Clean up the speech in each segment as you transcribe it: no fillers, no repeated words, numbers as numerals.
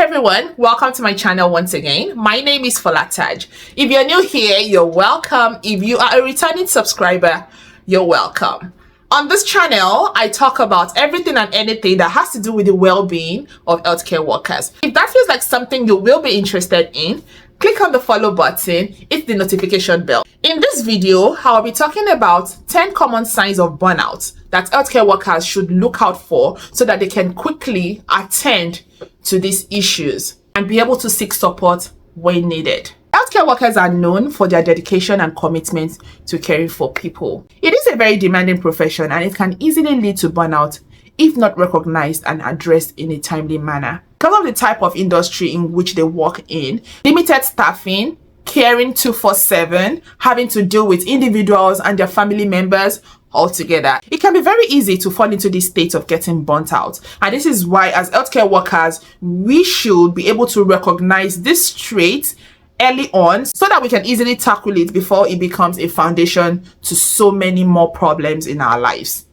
everyone, welcome to my channel once again. My name is Folataj. If you're new here, you're welcome. If you are a returning subscriber, you're welcome. On this channel, I talk about everything and anything that has to do with the well-being of healthcare workers. If that feels like something you will be interested in, click on the follow button, hit the notification bell. In this video, I'll be talking about 10 common signs of burnout that healthcare workers should look out for so that they can quickly attend to these issues and be able to seek support when needed. Healthcare workers are known for their dedication and commitment to caring for people. It is a very demanding profession and it can easily lead to burnout if not recognized and addressed in a timely manner. Because of the type of industry in which they work in, limited staffing, caring 24/7, having to deal with individuals and their family members altogether, it can be very easy to fall into this state of getting burnt out. And this is why, as healthcare workers, we should be able to recognize this trait early on so that we can easily tackle it before it becomes a foundation to so many more problems in our lives.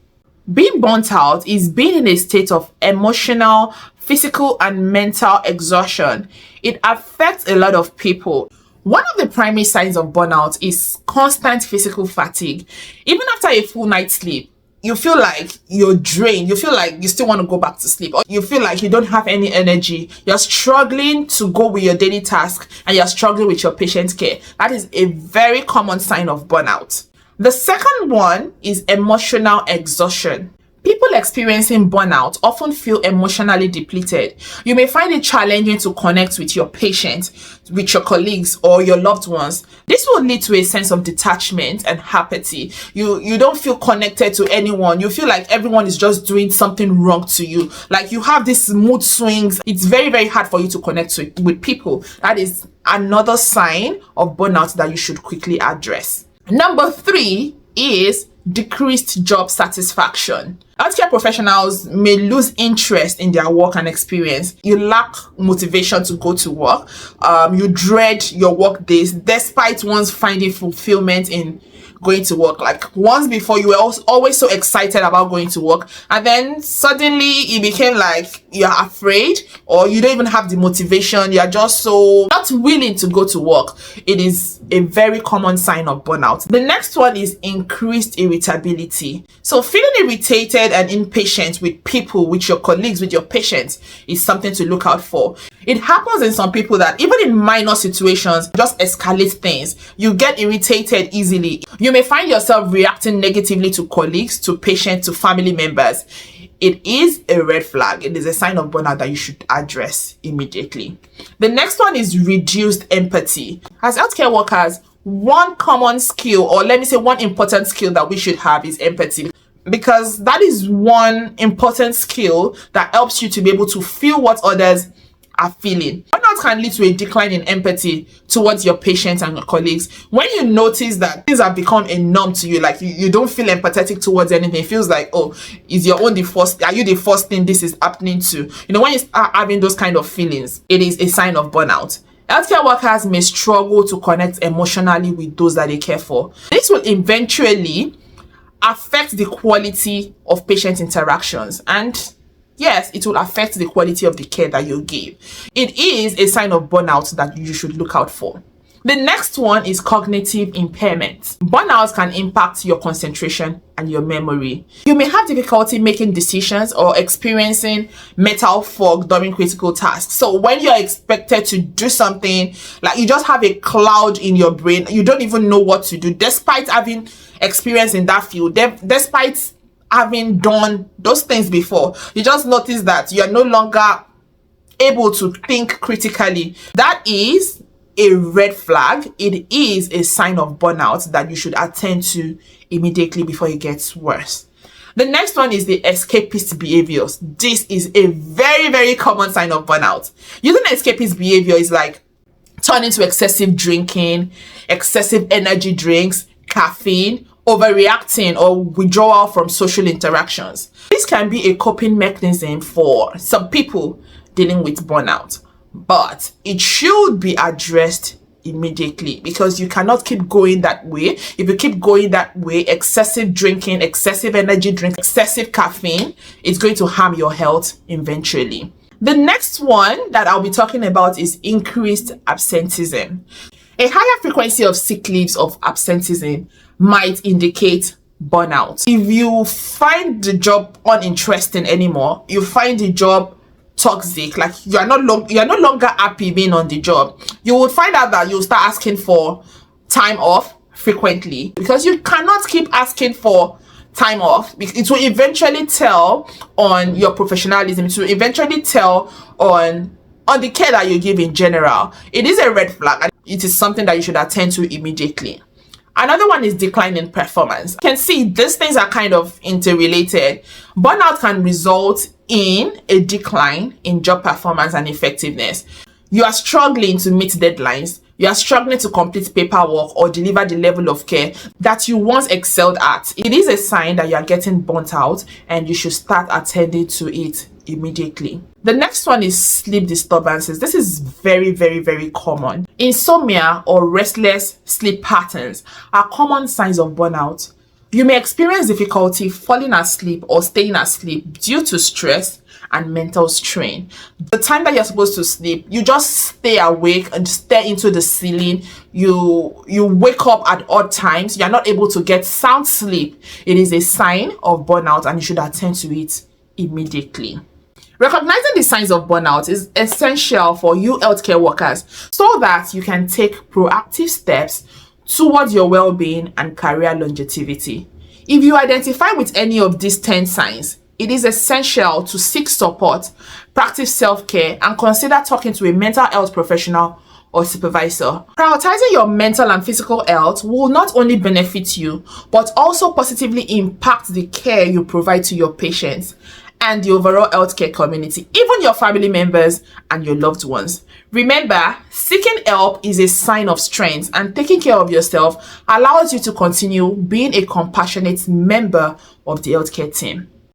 Being burnt out is being in a state of emotional, physical, and mental exhaustion. It affects a lot of people. One of the primary signs of burnout is constant physical fatigue. Even after a full night's sleep, you feel like you're drained. You feel like you still want to go back to sleep, or you feel like you don't have any energy. You're struggling to go with your daily task and you're struggling with your patient care. That is a very common sign of burnout. The second one is emotional exhaustion. People experiencing burnout often feel emotionally depleted. You may find it challenging to connect with your patient, with your colleagues, or your loved ones. This will lead to a sense of detachment and apathy. You don't feel connected to anyone. You feel like everyone is just doing something wrong to you. Like you have these mood swings. It's very, very hard for you to connect with people. That is another sign of burnout that you should quickly address. Number 3 is decreased job satisfaction. Healthcare professionals may lose interest in their work and experience. You lack motivation to go to work. You dread your work days despite once finding fulfillment in going to work. Like once before, you were always so excited about going to work, and then suddenly it became like you're afraid, or you don't even have the motivation. You're just so not willing to go to work. It is a very common sign of burnout. The next one is increased irritability. So feeling irritated and impatient with people, with your colleagues, with your patients is something to look out for. It happens in some people that even in minor situations, just escalate things. You get irritated easily. You may find yourself reacting negatively to colleagues, to patients, to family members. It is a red flag. It is a sign of burnout that you should address immediately. The next one is reduced empathy. As healthcare workers, one common skill, or let me say one important skill that we should have, is empathy. Because that is one important skill that helps you to be able to feel what others are feeling. Burnout can lead to a decline in empathy towards your patients and your colleagues. When you notice that things have become a norm to you, like you don't feel empathetic towards anything, it feels like, oh, is your own the first, are you the first thing this is happening to? When you start having those kind of feelings, it is a sign of burnout. Healthcare workers may struggle to connect emotionally with those that they care for. This will eventually affect the quality of patient interactions, and yes, it will affect the quality of the care that you give. It is a sign of burnout that you should look out for. The next one is cognitive impairment. Burnout can impact your concentration and your memory. You may have difficulty making decisions or experiencing mental fog during critical tasks. So when you're expected to do something, like you just have a cloud in your brain, you don't even know what to do, despite having experience in that field, despite having done those things before. You just notice that you are no longer able to think critically. That is a red flag. It is a sign of burnout that you should attend to immediately before it gets worse. The next one is the escapist behaviors. This is a very, very common sign of burnout. Using escapist behavior is like turning to excessive drinking, excessive energy drinks, caffeine, overreacting, or withdrawal from social interactions. This can be a coping mechanism for some people dealing with burnout, but it should be addressed immediately because you cannot keep going that way. If you keep going that way, excessive drinking, excessive energy drink, excessive caffeine, it's going to harm your health eventually. The next one that I'll be talking about is increased absenteeism. A higher frequency of sick leaves of absenteeism might indicate burnout. If you find the job uninteresting anymore, you find the job toxic, like you're no longer happy being on the job, you will find out that you'll start asking for time off frequently, because you cannot keep asking for time off. It will eventually tell on your professionalism. It will eventually tell on the care that you give in general. It is a red flag, and it is something that you should attend to immediately. Another one is decline in performance. You can see these things are kind of interrelated. Burnout can result in a decline in job performance and effectiveness. You are struggling to meet deadlines. You are struggling to complete paperwork or deliver the level of care that you once excelled at. It is a sign that you are getting burnt out, and you should start attending to it immediately. The next one is sleep disturbances. This is very, very, very common. Insomnia or restless sleep patterns are common signs of burnout. You may experience difficulty falling asleep or staying asleep due to stress and mental strain. The time that you're supposed to sleep, you just stay awake and stare into the ceiling. You wake up at odd times. You're not able to get sound sleep. It is a sign of burnout, and you should attend to it immediately. Recognizing the signs of burnout is essential for you healthcare workers, so that you can take proactive steps towards your well-being and career longevity. If you identify with any of these 10 signs, it is essential to seek support, practice self-care, and consider talking to a mental health professional or supervisor. Prioritizing your mental and physical health will not only benefit you, but also positively impact the care you provide to your patients and the overall healthcare community, even your family members and your loved ones. Remember, seeking help is a sign of strength, and taking care of yourself allows you to continue being a compassionate member of the healthcare team.